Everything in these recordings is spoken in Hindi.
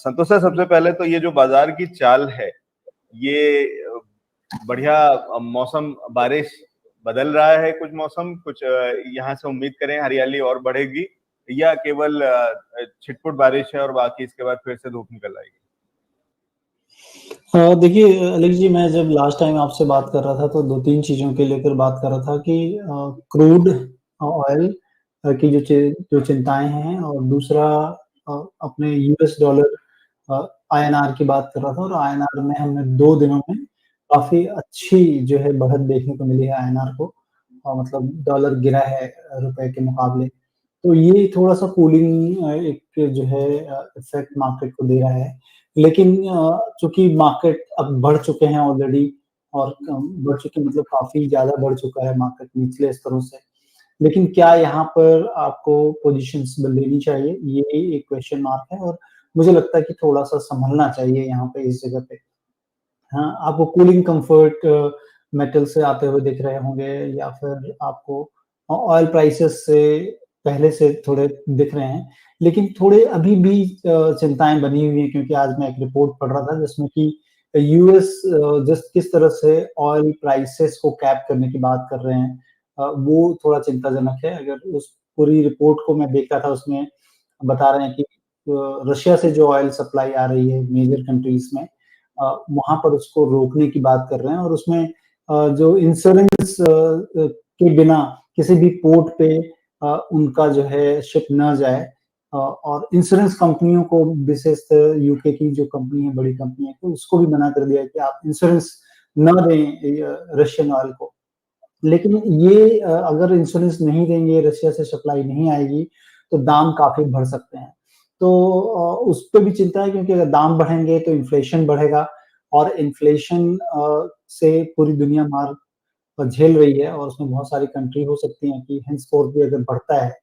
संतोष सर, सबसे पहले तो ये जो बाजार की चाल है, ये बढ़िया मौसम, बारिश बदल रहा है, कुछ मौसम कुछ यहाँ से उम्मीद करें हरियाली और बढ़ेगी, या केवल छिटपुट बारिश है और बाकी इसके बाद फिर से धूप निकल आएगी? देखिए अलेक्स जी, मैं जब लास्ट टाइम आपसे बात कर रहा था तो 2-3 चीज़ों के लेकर बात कर रहा था कि क्रूड ऑयल की जो चिंताएँ हैं, और दूसरा अपने यूएस डॉलर आईएनआर की बात कर रहा था, और आईएनआर में हमने 2 दिनों में काफ़ी अच्छी जो है बढ़त देखने को मिली है आईएनआर को, मतलब डॉलर गिरा है रुपए के मुकाबले। तो ये थोड़ा-सा कूलिंग एक जो है इफ़ेक्ट मार्केट को दे रहा है। लेकिन चूँकि मार्केट अब बढ़ चुके हैं ऑलरेडी, और बढ़ चुके मतलब काफ़ी ज़्यादा बढ़ चुका है मार्केट निचले स्तरों से। लेकिन क्या यहाँ पर आपको पोज़ीशंस लेनी चाहिए? ये एक क्वेश्चन मार्क है, और मुझे लगता है कि थोड़ा-सा सँभलना चाहिए यहाँ पे इस जगह पे। हाँ, आपको कूलिंग कम्फर्ट मेटल से आते हुए दिख रहे होंगे, या फिर आपको ऑयल प्राइसेस से पहले से थोड़े दिख रहे हैं। लेकिन थोड़े अभी भी चिंताएँ बनी हुई हैं, क्योंकि आज मैं एक रिपोर्ट पढ़ रहा था जिसमें कि यूएस जिस किस तरह से ऑयल प्राइसेस को कैप करने की बात कर रहे हैं, वो थोड़ा चिंताजनक है। अगर उस पूरी रिपोर्ट को मैं देख रहा था, उसमें बता रहे हैं कि रशिया से जो ऑयल सप्लाई आ रही है मेजर कंट्रीज़ में, वहाँ पर उसको रोकने की बात कर रहे हैं, और उसमें जो इंश्योरेंस के बिना किसी भी पोर्ट पे उनका जो है शिप ना जाए, और इंश्योरेंस कंपनियों को, विशेषतः यूके की जो कंपनी है, बड़ी कंपनी है, तो उसको भी मना कर दिया है कि आप इंश्योरेंस ना दें रशियन ऑयल को। लेकिन ये अगर इंश्योरेंस नहीं देंगे, रशिया से सप्लाई नहीं आएगी, तो दाम काफ़ी बढ़ सकते हैं। तो उस पे भी चिंता है, क्योंकि अगर दाम बढ़ेंगे तो इन्फ्लेशन बढ़ेगा, और इन्फ्लेशन से पूरी दुनिया मार झेल रही है, और उसमें बहुत सारी कंट्री हो सकती हैं कि हेंसफोर्थ भी अगर बढ़ता है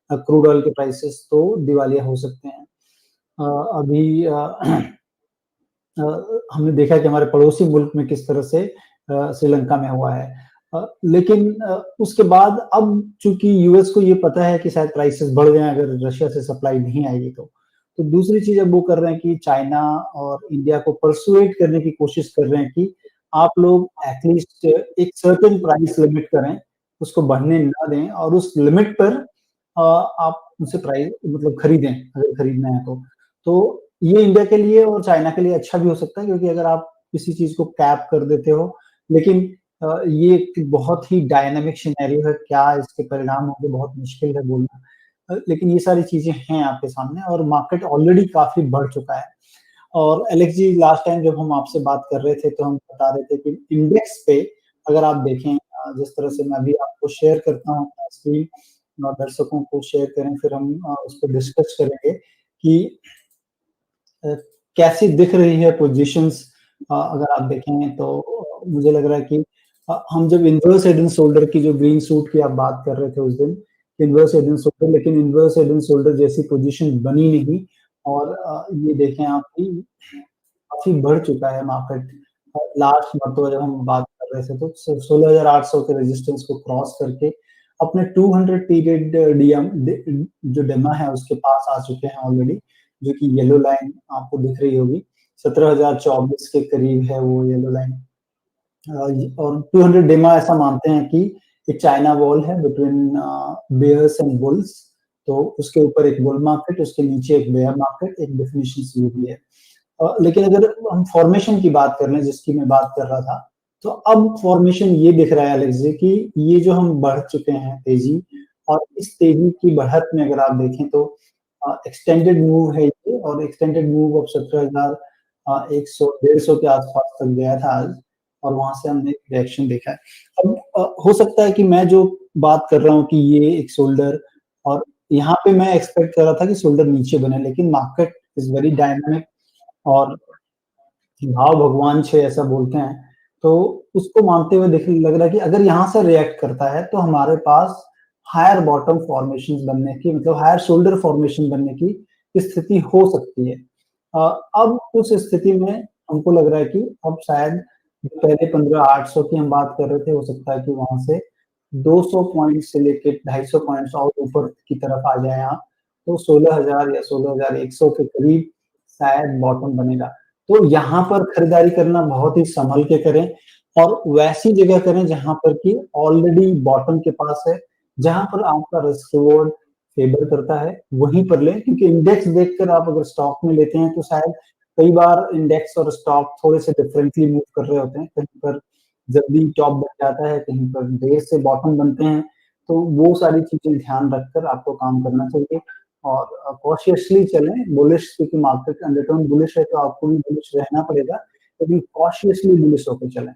क्रूड ऑयल के प्राइसेस, तो दिवालिया हो सकते हैं। अभी हमने देखा कि हमारे पड़ोसी मुल्क में किस तरह से श्रीलंका में हुआ है। लेकिन उसके बाद अब चूँकि यूएस को ये पता है कि शायद प्राइसेस बढ़ जाएँ अगर रशिया से सप्लाई नहीं आएगी तो। तो दूसरी चीज़ अब वो कर रहे हैं कि चाइना और इंडिया को पर्सुएड करने की कोशिश कर रहे हैं कि आप लोग एट लीस्ट एक सर्टेन प्राइस लिमिट करें, उसको बढ़ने ना दें, और उस लिमिट पर आप उनसे प्राइस मतलब खरीदें, अगर खरीदना है तो। तो ये इंडिया के लिए और चाइना के लिए अच्छा भी हो सकता है, क्योंकि अगर आप किसी चीज़ को कैप कर देते हो, लेकिन ये एक बहुत ही डायनामिक सिनेरियो है, क्या इसके परिणाम होंगे बहुत मुश्किल है बोलना। लेकिन ये सारी चीज़ें हैं आपके सामने, और मार्केट ऑलरेडी काफ़ी बढ़ चुका है। और एलेक्स जी, लास्ट टाइम जब हम आपसे बात कर रहे थे, तो हम बता रहे थे कि इंडेक्स पे अगर आप देखें, जिस तरह से मैं अभी आपको शेयर करता हूँ अपना स्क्रीन, और दर्शकों को शेयर करें, फिर हम उस पे डिस्कस करेंगे कि अ, कैसी दिख रही है पोज़ीशंस। अगर आप देखें तो मुझे लग रहा है कि हम जब इन्वर्स हेड एंड शोल्डर की, जो ग्रीन सूट की आप बात कर रहे थे उस दिन, इन्वर्स हेड एंड शोल्डर, लेकिन इन्वर्स हेड एंड शोल्डर जैसी पोज़ीशन बनी नहीं, और ये देखें आप कि काफ़ी बढ़ चुका है मार्केट। लास्ट मरतबा जब हम बात कर रहे थे तो 16,800 के रेजिस्टेंस को क्रॉस करके अपने 200 पीरियड जो डेमा है उसके पास आ चुके हैं ऑलरेडी, जो कि येलो लाइन आपको दिख रही होगी। 17,024 के करीब है वो येलो लाइन। और 200 डेमा ऐसा मानते हैं कि एक चाइना वॉल है बिटवीन बेयर्स एंड बुल्स, तो उसके ऊपर एक बुल मार्केट, उसके नीचे एक बेयर मार्केट, एक डेफिनिशन ये भी है। लेकिन अगर हम फॉर्मेशन की बात कर लें, जिसकी मैं बात कर रहा था, तो अब फॉर्मेशन ये दिख रहा है एलेक्स जी कि ये जो हम बढ़ चुके हैं तेज़ी, और इस तेज़ी की बढ़त में अगर आप देखें तो एक्सटेंडेड मूव है ये, और एक्सटेंडेड मूव अब 17,100 150 के आस-पास तक गया था आज, और वहाँ से हमने रिएक्शन देखा है। अब हो सकता है कि मैं जो बात कर रहा हूँ कि ये एक शोल्डर, और यहाँ पे मैं एक्सपेक्ट कर रहा था कि शोल्डर नीचे बने, लेकिन मार्केट इज़ वेरी डायनामिक, और भाव भगवान छे ऐसा बोलते हैं, तो उसको मानते हुए देख लग रहा है कि अगर यहाँ से रिएक्ट करता है, तो हमारे पास हायर बॉटम फॉर्मेशंस बनने की, मतलब हायर शोल्डर फॉर्मेशन बनने की स्थिति हो सकती है। अब उस स्थिति में हमको लग रहा है कि अब शायद जो पहले 15,800 की हम बात कर रहे थे, हो सकता है कि वहाँ से 200 पॉइंट से लेके 250 पॉइंट्स और ऊपर की तरफ आ जाएँ आप, तो 16,000 या 16,100 के करीब शायद बॉटम बनेगा। तो यहाँ पर खरीदारी करना बहुत ही संभल के करें और वैसी जगह करें जहाँ पर कि ऑलरेडी बॉटम के पास है, जहाँ पर आपका रिस्क रिवॉर्ड फेवर करता है, वहीं पर लें, क्योंकि इंडेक्स देखकर आप अगर स्टॉक में लेते हैं तो शायद कई बार इंडेक्स और स्टॉक थोड़े से डिफरेंटली मूव कर रहे होते हैं, कहीं पर जल्दी टॉप बन जाता है, कहीं पर देर से बॉटम बनते हैं, तो वो सारी चीजें ध्यान रखकर आपको काम करना चाहिए और कॉशियसली चलें। बुलिश, क्योंकि मार्केट अंडरटोन बुलिश है तो आपको भी बुलिश रहना पड़ेगा, लेकिन कॉशियसली बुलिश होकर चलें।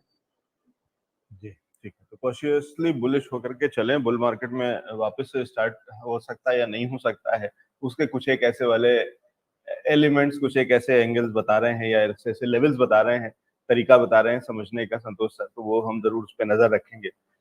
जी, ठीक है। तो कॉशियसली बुलिश होकर के चलें, बुल मार्केट में वापस से स्टार्ट हो सकता है या नहीं हो सकता है, उसके कुछ एक ऐसे वाले एलिमेंट्स, कुछ एक ऐसे एंगल्स बता रहे हैं या ऐसे ऐसे लेवल्स बता रहे हैं, तरीका बता रहे हैं समझने का संतोष सर, तो वो हम जरूर उस पर नजर रखेंगे।